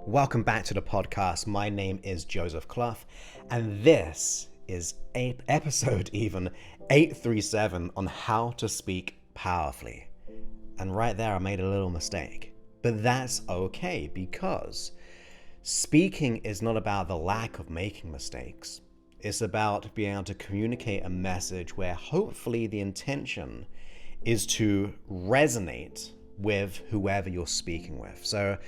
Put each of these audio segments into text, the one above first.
Welcome back to the podcast. My name is Joseph Clough, and this is episode 837 on how to speak powerfully. And right there, I made a little mistake. But that's okay, because speaking is not about the lack of making mistakes. It's about being able to communicate a message where hopefully the intention is to resonate with whoever you're speaking with. So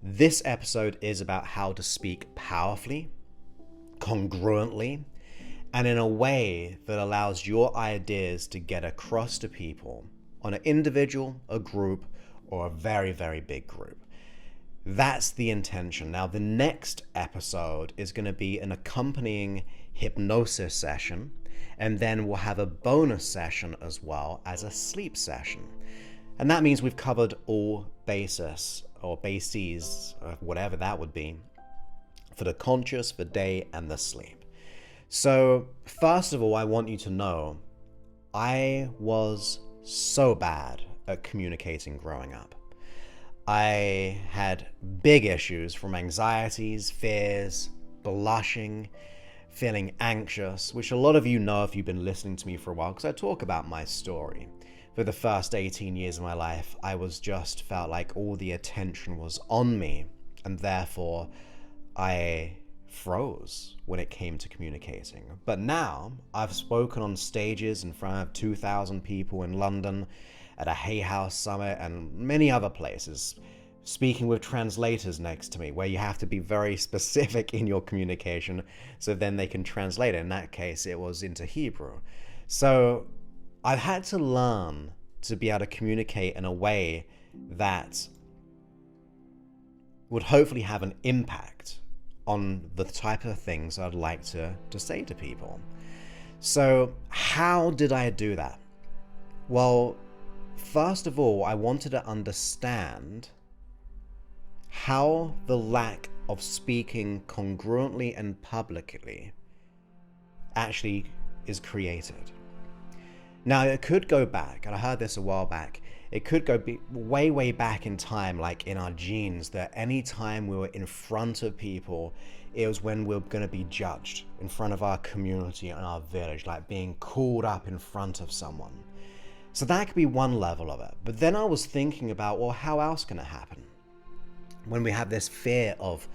this episode is about how to speak powerfully, congruently, and in a way that allows your ideas to get across to people on an individual, a group, or a very, very big group. That's the intention. Now, the next episode is going to be an accompanying hypnosis session, and then we'll have a bonus session as well as a sleep session. And that means we've covered all bases, whatever that would be, for the conscious, the day, and the sleep. So, first of all, I want you to know, I was so bad at communicating growing up. I had big issues from anxieties, fears, blushing, feeling anxious, which a lot of you know if you've been listening to me for a while, because I talk about my story. For the first 18 years of my life, I felt like all the attention was on me, and therefore I froze when it came to communicating. But now I've spoken on stages in front of 2,000 people in London, at a Hay House Summit, and many other places, speaking with translators next to me, where you have to be very specific in your communication so then they can translate it. In that case, it was into Hebrew. So I've had to learn to be able to communicate in a way that would hopefully have an impact on the type of things I'd like to say to people. So how did I do that? Well, first of all, I wanted to understand how the lack of speaking congruently and publicly actually is created. Now, it could go back, and I heard this a while back, it could go way back in time, like in our genes, that any time we were in front of people, it was when we were going to be judged in front of our community and our village, like being called up in front of someone. So that could be one level of it. But then I was thinking about, well, how else can it happen? When we have this fear of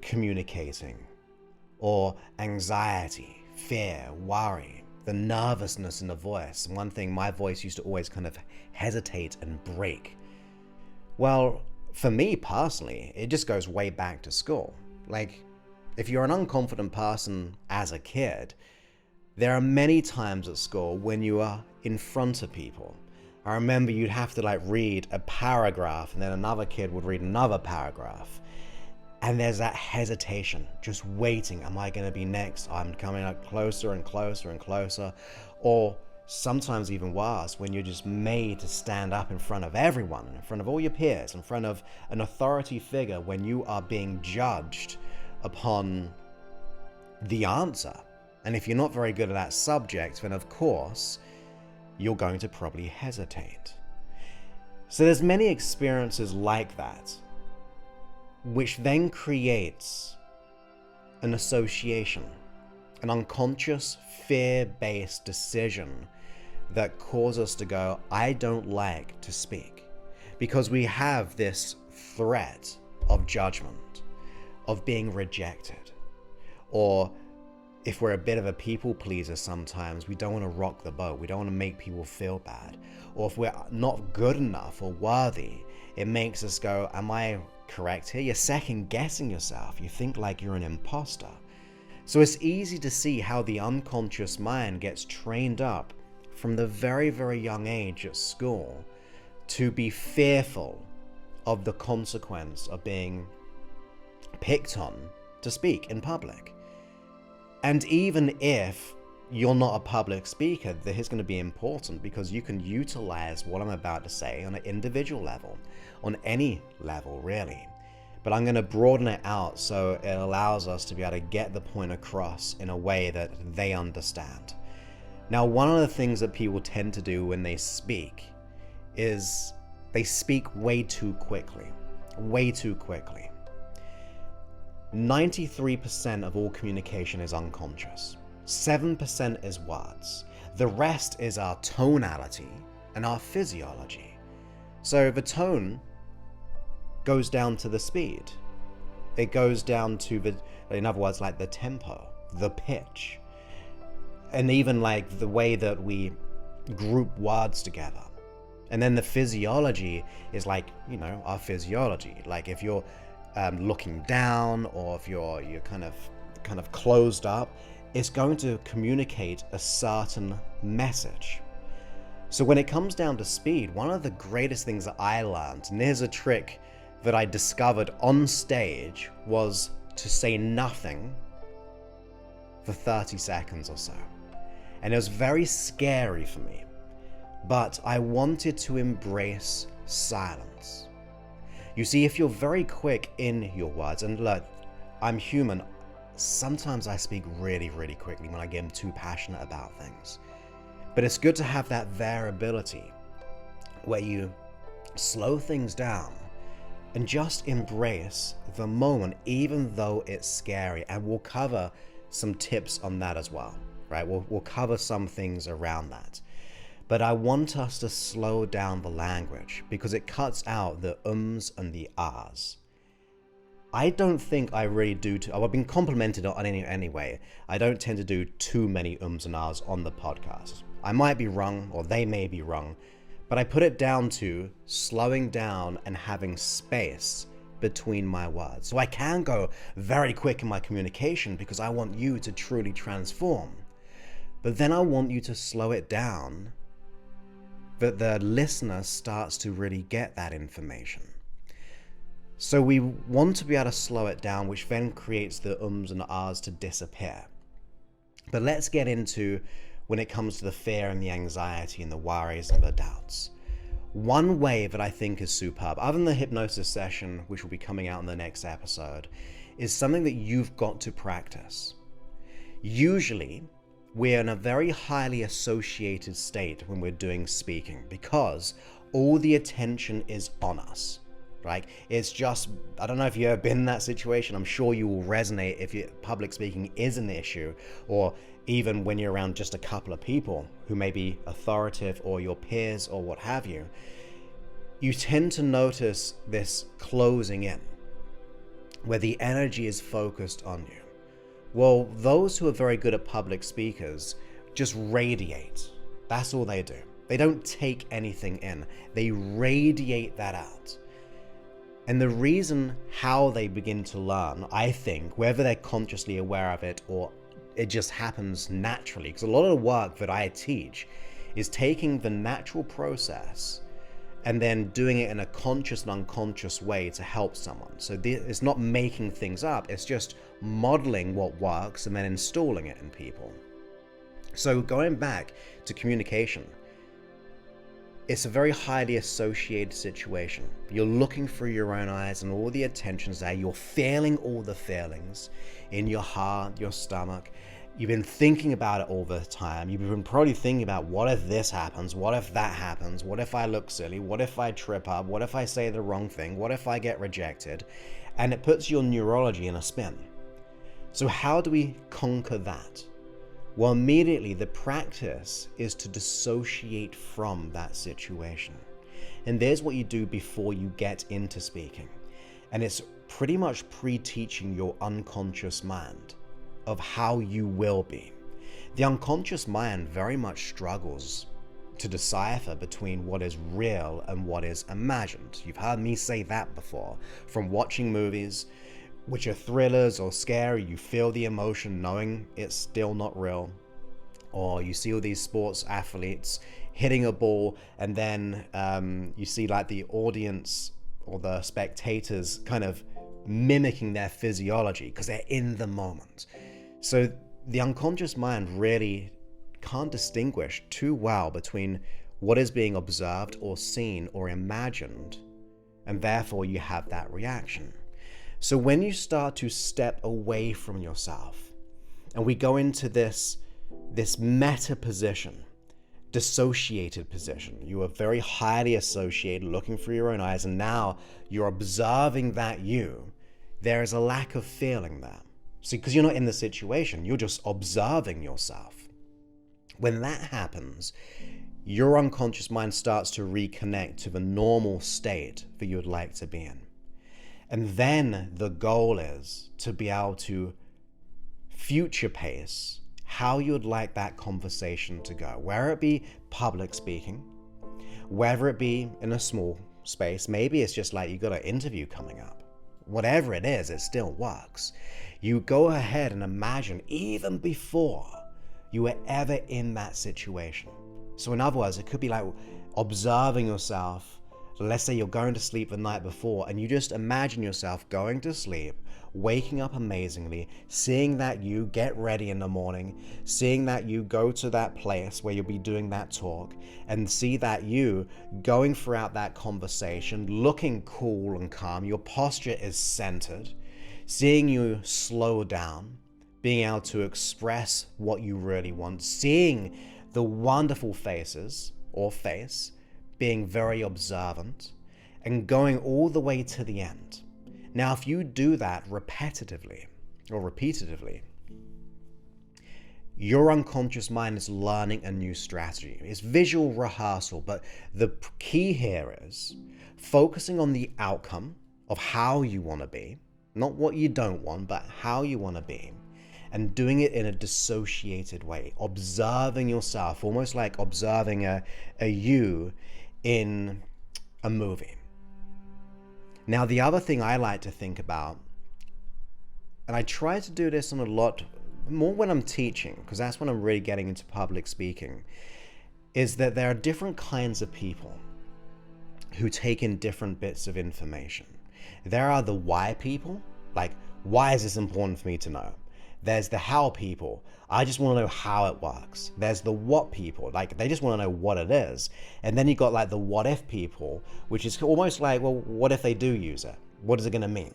communicating, or anxiety, fear, worry, the nervousness in the voice. One thing, my voice used to always kind of hesitate and break. Well, for me personally, it just goes way back to school. Like, if you're an unconfident person as a kid, there are many times at school when you are in front of people. I remember you'd have to read a paragraph, and then another kid would read another paragraph. And there's that hesitation, just waiting. Am I going to be next? I'm coming up closer and closer and closer. Or sometimes even worse, when you're just made to stand up in front of everyone, in front of all your peers, in front of an authority figure, when you are being judged upon the answer. And if you're not very good at that subject, then of course, you're going to probably hesitate. So there's many experiences like that, which then creates an association, an unconscious fear-based decision that causes us to go, I don't like to speak, because we have this threat of judgment, of being rejected, or if we're a bit of a people pleaser sometimes, we don't want to rock the boat, we don't want to make people feel bad, or if we're not good enough or worthy, it makes us go, am I correct here? You're second guessing yourself. You think like you're an imposter. So it's easy to see how the unconscious mind gets trained up from the very, very young age at school to be fearful of the consequence of being picked on to speak in public. And even if you're not a public speaker, that is going to be important, because you can utilize what I'm about to say on an individual level, on any level really. But I'm going to broaden it out so it allows us to be able to get the point across in a way that they understand. Now, one of the things that people tend to do when they speak is they speak way too quickly. 93% of all communication is unconscious. 7% is words. The rest is our tonality and our physiology. So the tone goes down to the speed. It goes down to the, in other words, like the tempo, the pitch, and even like the way that we group words together. And then the physiology is like, you know, our physiology. Like if you're looking down, or if you're kind of closed up, it's going to communicate a certain message. So when it comes down to speed, one of the greatest things that I learned, and here's a trick that I discovered on stage, was to say nothing for 30 seconds or so. And it was very scary for me, but I wanted to embrace silence. You see, if you're very quick in your words, and look, I'm human, sometimes I speak really, really quickly when I get too passionate about things. But it's good to have that variability where you slow things down and just embrace the moment, even though it's scary. And we'll cover some tips on that as well, right? We'll cover some things around that. But I want us to slow down the language because it cuts out the ums and the ahs. I don't think I really do. I've been complimented on anyway. I don't tend to do too many ums and ahs on the podcast. I might be wrong, or they may be wrong, but I put it down to slowing down and having space between my words. So I can go very quick in my communication because I want you to truly transform. But then I want you to slow it down, that the listener starts to really get that information. So we want to be able to slow it down, which then creates the ums and ahs to disappear. But let's get into when it comes to the fear and the anxiety and the worries and the doubts. One way that I think is superb, other than the hypnosis session, which will be coming out in the next episode, is something that you've got to practice. Usually, we're in a very highly associated state when we're doing speaking because all the attention is on us, right? It's just, I don't know if you've ever been in that situation. I'm sure you will resonate if public speaking is an issue, or even when you're around just a couple of people who may be authoritative or your peers or what have you. You tend to notice this closing in where the energy is focused on you. Well, those who are very good at public speakers just radiate. That's all they do. They don't take anything in. They radiate that out. And the reason how they begin to learn, I think, whether they're consciously aware of it or it just happens naturally, because a lot of the work that I teach is taking the natural process and then doing it in a conscious and unconscious way to help someone. So it's not making things up, it's just modeling what works and then installing it in people. So going back to communication, it's a very highly associated situation. You're looking through your own eyes and all the attention's there. You're feeling all the feelings in your heart, your stomach. You've been thinking about it all the time. You've been probably thinking about, what if this happens? What if that happens? What if I look silly? What if I trip up? What if I say the wrong thing? What if I get rejected? And it puts your neurology in a spin. So how do we conquer that? Well, immediately the practice is to dissociate from that situation. And there's what you do before you get into speaking. And it's pretty much pre-teaching your unconscious mind of how you will be. The unconscious mind very much struggles to decipher between what is real and what is imagined. You've heard me say that before. From watching movies, which are thrillers or scary, you feel the emotion knowing it's still not real. Or you see all these sports athletes hitting a ball, and then you see like the audience or the spectators kind of mimicking their physiology because they're in the moment. So the unconscious mind really can't distinguish too well between what is being observed or seen or imagined, and therefore you have that reaction. So when you start to step away from yourself and we go into this meta position, dissociated position, you are very highly associated, looking through your own eyes, and now you're observing that you, there is a lack of feeling there. See, because you're not in the situation, you're just observing yourself. When that happens, your unconscious mind starts to reconnect to the normal state that you would like to be in. And then the goal is to be able to future pace how you would like that conversation to go, whether it be public speaking, whether it be in a small space, maybe it's just like you got an interview coming up. Whatever it is, it still works. You go ahead and imagine even before you were ever in that situation. So in other words, it could be like observing yourself. Let's say you're going to sleep the night before and you just imagine yourself going to sleep, waking up amazingly, seeing that you get ready in the morning, seeing that you go to that place where you'll be doing that talk, and see that you going throughout that conversation, looking cool and calm, your posture is centered, seeing you slow down, being able to express what you really want, seeing the wonderful faces or face, being very observant, and going all the way to the end. Now, if you do that repetitively or repeatedly, your unconscious mind is learning a new strategy. It's visual rehearsal, but the key here is focusing on the outcome of how you want to be, not what you don't want, but how you want to be, and doing it in a dissociated way, observing yourself, almost like observing a you in a movie. Now, the other thing I like to think about, and I try to do this on a lot more when I'm teaching, because that's when I'm really getting into public speaking, is that there are different kinds of people who take in different bits of information. There are the why people, like, why is this important for me to know? There's the how people. I just want to know how it works. There's the what people, like they just want to know what it is. And then you got like the what if people, which is almost like, well, what if they do use it? What is it going to mean?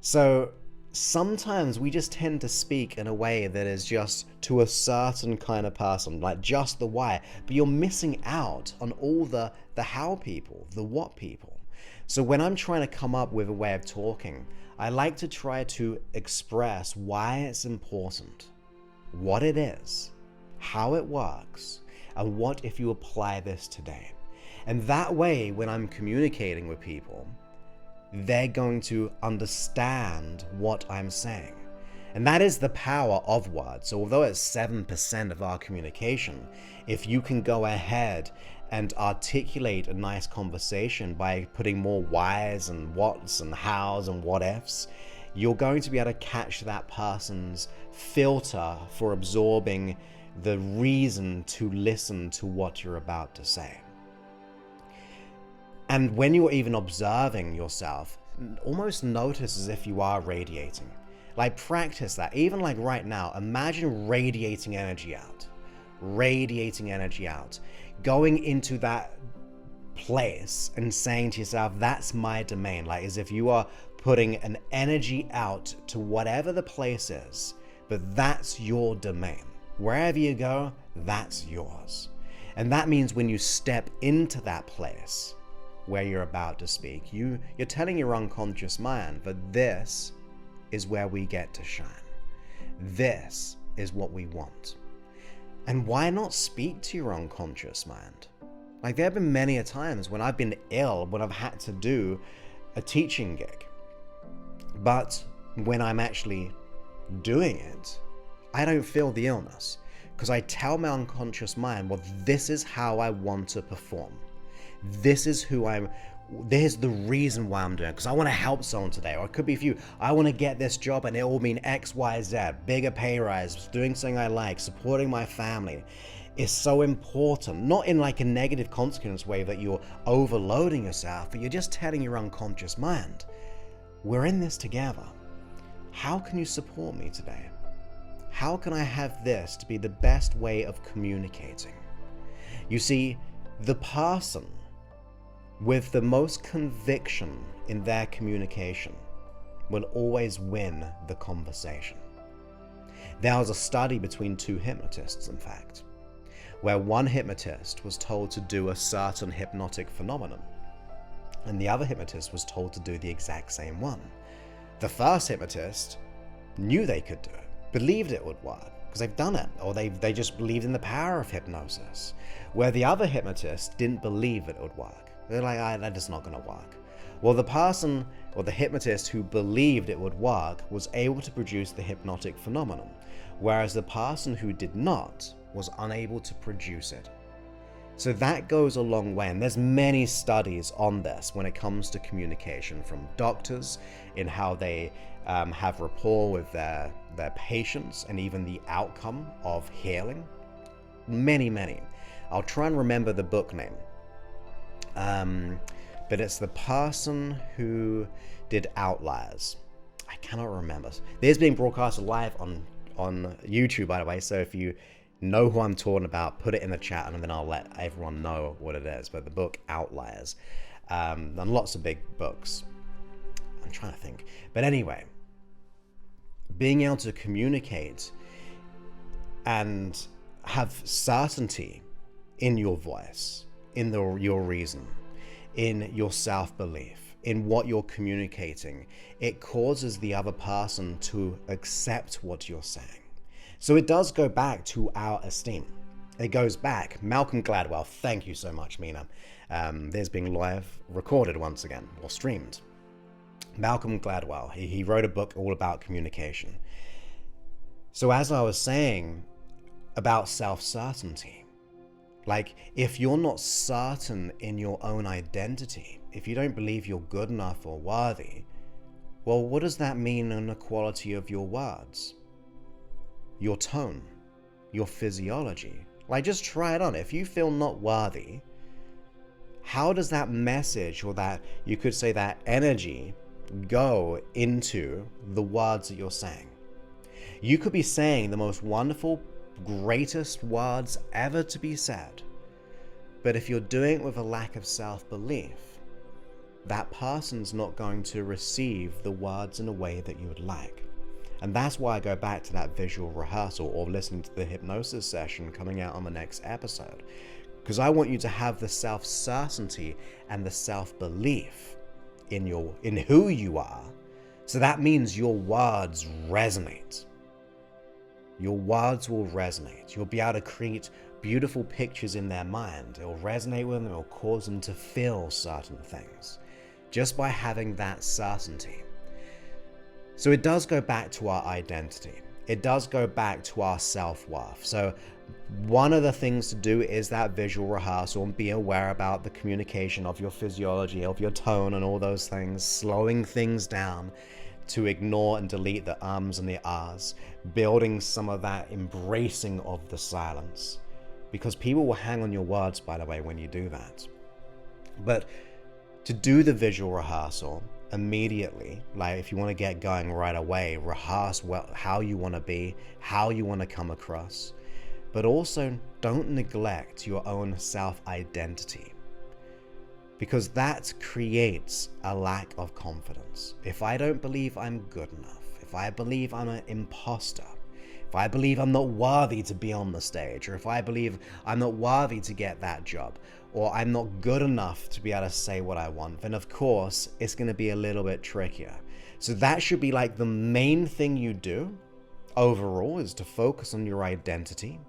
So sometimes we just tend to speak in a way that is just to a certain kind of person, like just the why, but you're missing out on all the how people, the what people. So when I'm trying to come up with a way of talking, I like to try to express why it's important, what it is, how it works, and what if you apply this today. And that way, when I'm communicating with people, they're going to understand what I'm saying. And that is the power of words. So although it's 7% of our communication, if you can go ahead and articulate a nice conversation by putting more whys and whats and hows and what ifs, you're going to be able to catch that person's filter for absorbing the reason to listen to what you're about to say. And when you're even observing yourself, almost notice as if you are radiating. Like practice that. Even like right now, imagine radiating energy out. Radiating energy out. Going into that place and saying to yourself, that's my domain. Like as if you are putting an energy out to whatever the place is, but that's your domain. Wherever you go, that's yours. And that means when you step into that place where you're about to speak, you're telling your unconscious mind that this is where we get to shine. This is what we want. And why not speak to your unconscious mind? Like there have been many a times when I've been ill, when I've had to do a teaching gig. But when I'm actually doing it, I don't feel the illness because I tell my unconscious mind, well, this is how I want to perform. This is there's the reason why I'm doing it, because I want to help someone today, or it could be for you. I want to get this job and it will mean X, Y, Z, bigger pay rise, doing something I like, supporting my family. Is so important, not in like a negative consequence way that you're overloading yourself, but you're just telling your unconscious mind, we're in this together. How can you support me today? How can I have this to be the best way of communicating? You see, the person with the most conviction in their communication will always win the conversation. There was a study between two hypnotists, in fact, where one hypnotist was told to do a certain hypnotic phenomenon, and the other hypnotist was told to do the exact same one. The first hypnotist knew they could do it, believed it would work, because they've done it, or they just believed in the power of hypnosis. Where the other hypnotist didn't believe it would work. They're like, that is not going to work. Well, the person, or the hypnotist who believed it would work, was able to produce the hypnotic phenomenon, whereas the person who did not was unable to produce it. So that goes a long way, and there's many studies on this when it comes to communication, from doctors in how they have rapport with their patients, and even the outcome of healing. Many. I'll try and remember the book name. But it's the person who did Outliers. I cannot remember. This is being broadcast live on YouTube, by the way, so if you know who I'm talking about, put it in the chat and then I'll let everyone know what it is. But the book Outliers, and lots of big books. I'm trying to think. But anyway, being able to communicate and have certainty in your voice, in your reason, in your self-belief, in what you're communicating, it causes the other person to accept what you're saying. So it does go back to our esteem. It goes back. Malcolm Gladwell, thank you so much, Mina. There's being live recorded once again, or streamed. Malcolm Gladwell, he wrote a book all about communication. So as I was saying about self-certainty, like if you're not certain in your own identity, if you don't believe you're good enough or worthy, well, what does that mean in the quality of your words? Your tone, your physiology. Like, just try it on. If you feel not worthy, how does that message, or that, you could say, that energy go into the words that you're saying? You could be saying the most wonderful, greatest words ever to be said, but if you're doing it with a lack of self-belief, that person's not going to receive the words in a way that you would like. And that's why I go back to that visual rehearsal, or listening to the hypnosis session coming out on the next episode. Because I want you to have the self-certainty and the self-belief in who you are. So that means your words resonate. Your words will resonate. You'll be able to create beautiful pictures in their mind. It will resonate with them. It will cause them to feel certain things, just by having that certainty. So it does go back to our identity. It does go back to our self-worth. So one of the things to do is that visual rehearsal, and be aware about the communication of your physiology, of your tone and all those things, slowing things down to ignore and delete the ums and the ahs, building some of that embracing of the silence. Because people will hang on your words, by the way, when you do that. But to do the visual rehearsal immediately, like if you want to get going right away, rehearse well how you want to be, how you want to come across, but also don't neglect your own self-identity, because that creates a lack of confidence. If I don't believe I'm good enough, if I believe I'm an imposter, if I believe I'm not worthy to be on the stage, or if I believe I'm not worthy to get that job, or I'm not good enough to be able to say what I want, then of course it's going to be a little bit trickier. So that should be like the main thing you do overall, is to focus on your identity,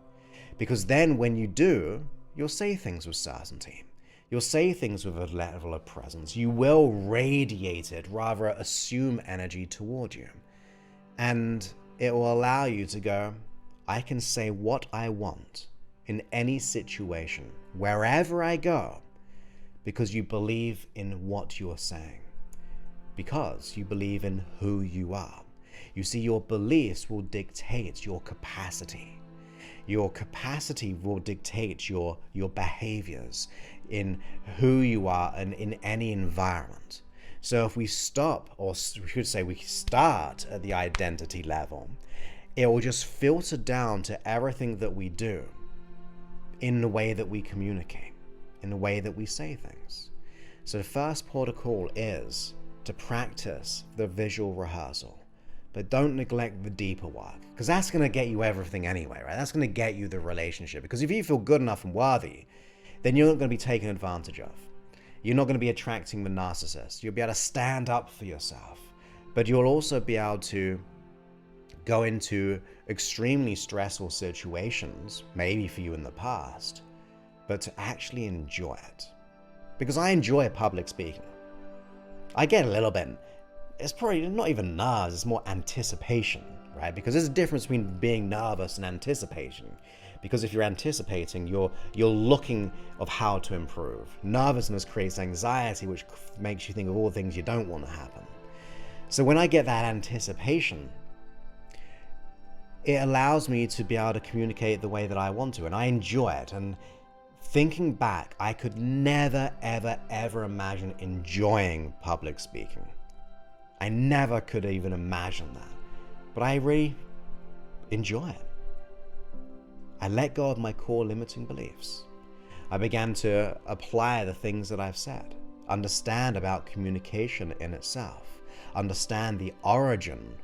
because then when you do, you'll say things with certainty. You'll say things with a level of presence. You will radiate it, rather assume energy toward you. And it will allow you to go, I can say what I want in any situation, wherever I go, because you believe in what you're saying, because you believe in who you are. You see, your beliefs will dictate your capacity. Your capacity will dictate your behaviors in who you are and in any environment. So if we stop, or we should say we start at the identity level, it will just filter down to everything that we do, in the way that we communicate, in the way that we say things. So the first protocol is to practice the visual rehearsal, but don't neglect the deeper work, because that's going to get you everything anyway, right? That's going to get you the relationship, because if you feel good enough and worthy, then you're not going to be taken advantage of. You're not going to be attracting the narcissist. You'll be able to stand up for yourself, but you'll also be able to go into extremely stressful situations, maybe for you in the past, but to actually enjoy it. Because I enjoy public speaking. I get a little bit, it's probably not even nerves, it's more anticipation, right? Because there's a difference between being nervous and anticipation. Because if you're anticipating, you're looking of how to improve. Nervousness creates anxiety, which makes you think of all the things you don't want to happen. So when I get that anticipation, it allows me to be able to communicate the way that I want to, and I enjoy it. And thinking back, I could never, ever, ever imagine enjoying public speaking. I never could even imagine that. But I really enjoy it. I let go of my core limiting beliefs. I began to apply the things that I've said, understand about communication in itself, understand the origin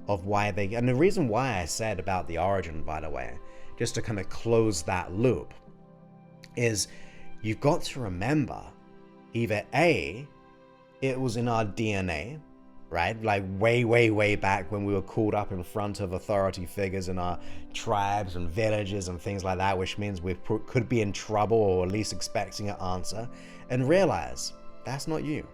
of why they, and the reason why I said about the origin, by the way, just to kind of close that loop, is you've got to remember either A, it was in our DNA, right? Like way back when we were called up in front of authority figures in our tribes and villages and things like that, which means we could be in trouble or at least expecting an answer, and realize that's not you.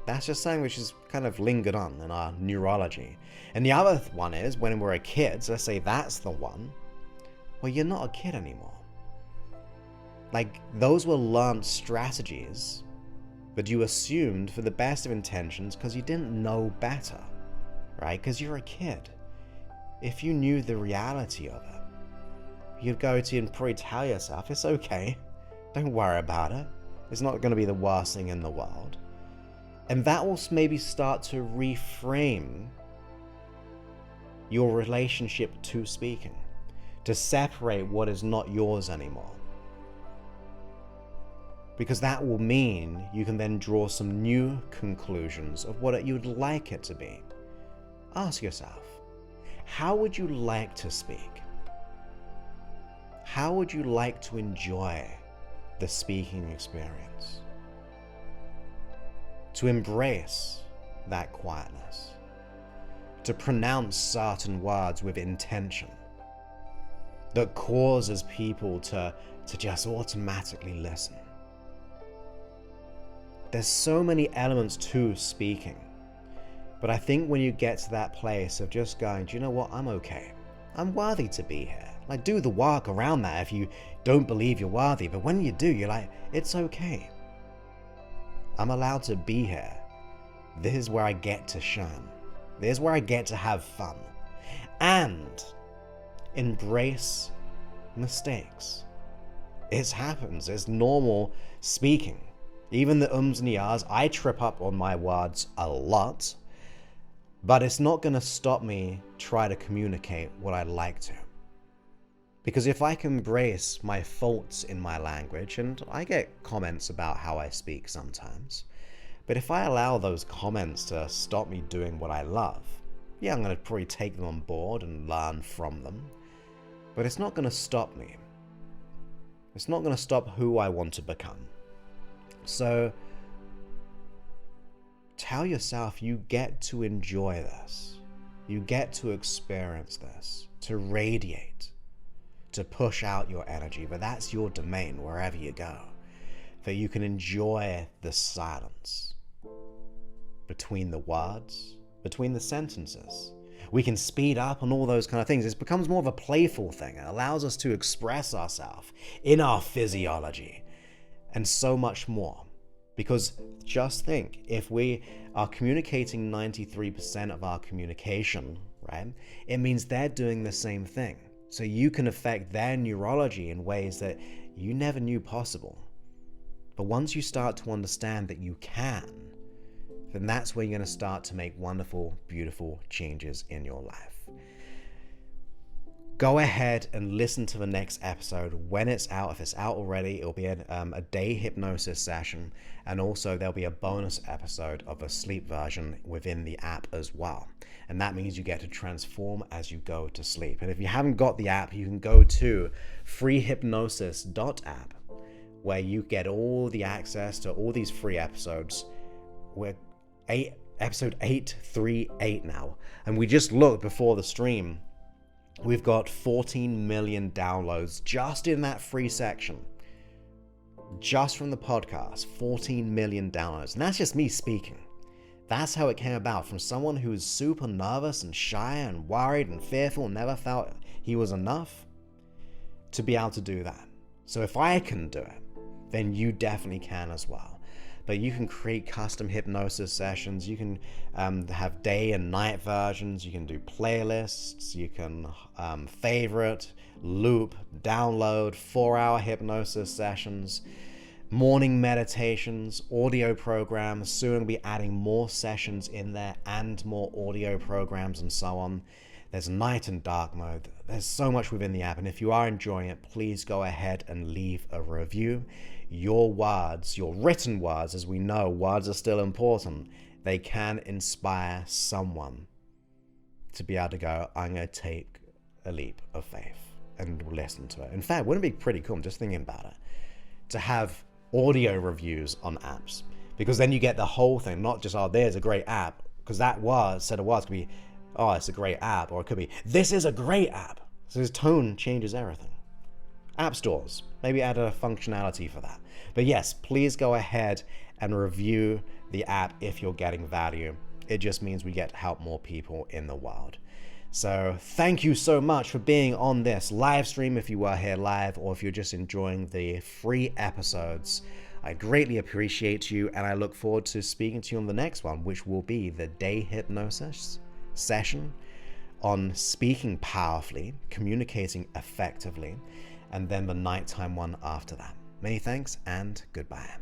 That's just something which is kind of lingered on in our neurology. And the other one is when we're a kid, so let's say that's the one, well, you're not a kid anymore. Like, those were learned strategies, but you assumed for the best of intentions because you didn't know better, right? Because you're a kid. If you knew the reality of it, you'd go to and probably tell yourself, it's okay, don't worry about it. It's not going to be the worst thing in the world. And that will maybe start to reframe your relationship to speaking, to separate what is not yours anymore. Because that will mean you can then draw some new conclusions of what you'd like it to be. Ask yourself, how would you like to speak? How would you like to enjoy the speaking experience? To embrace that quietness, to pronounce certain words with intention that causes people to just automatically listen. There's so many elements to speaking, but I think when you get to that place of just going, do you know what, I'm okay. I'm worthy to be here. Like, do the work around that if you don't believe you're worthy, but when you do, you're like, it's okay. I'm allowed to be here. This is where I get to shine. This is where I get to have fun. And embrace mistakes. It happens. It's normal speaking. Even the ums and the ahs, I trip up on my words a lot, but it's not going to stop me try to communicate what I'd like to. Because if I can embrace my faults in my language, and I get comments about how I speak sometimes, but if I allow those comments to stop me doing what I love, yeah, I'm going to probably take them on board and learn from them, but it's not going to stop me. It's not going to stop who I want to become. So tell yourself you get to enjoy this. You get to experience this, to radiate, to push out your energy, but that's your domain wherever you go. That you can enjoy the silence between the words, between the sentences. We can speed up and all those kind of things. It becomes more of a playful thing. It allows us to express ourselves in our physiology and so much more. Because just think, if we are communicating 93% of our communication, right, it means they're doing the same thing. So you can affect their neurology in ways that you never knew possible. But once you start to understand that you can, then that's where you're going to start to make wonderful, beautiful changes in your life. Go ahead and listen to the next episode when it's out. If it's out already, it'll be a day hypnosis session, and also there'll be a bonus episode of a sleep version within the app as well. And that means you get to transform as you go to sleep. And if you haven't got the app, you can go to freehypnosis.app, where you get all the access to all these free episodes. We're episode 838 now. And we just looked before the stream. We've got 14 million downloads just in that free section. Just from the podcast, 14 million downloads. And that's just me speaking. That's how it came about, from someone who was super nervous and shy and worried and fearful and never felt he was enough, to be able to do that. So if I can do it, then you definitely can as well. But you can create custom hypnosis sessions. You can have day and night versions. You can do playlists. You can favorite, loop, download 4-hour hypnosis sessions, morning meditations, audio programs. Soon we'll be adding more sessions in there and more audio programs and so on. There's night and dark mode. There's so much within the app. And if you are enjoying it, please go ahead and leave a review. Your words, your written words, as we know, words are still important. They can inspire someone to be able to go, I'm going to take a leap of faith and listen to it. In fact, wouldn't it be pretty cool, I'm just thinking about it, to have audio reviews on apps? Because then you get the whole thing, not just, oh, there's a great app. Because that set of words could be, oh, it's a great app. Or it could be, this is a great app. So his tone changes everything. App stores, maybe add a functionality for that. But yes, please go ahead and review the app if you're getting value. It just means we get to help more people in the world. So thank you so much for being on this live stream, if you were here live, or if you're just enjoying the free episodes. I greatly appreciate you, and I look forward to speaking to you on the next one, which will be the day hypnosis session on speaking powerfully, communicating effectively, and then the nighttime one after that. Many thanks and goodbye.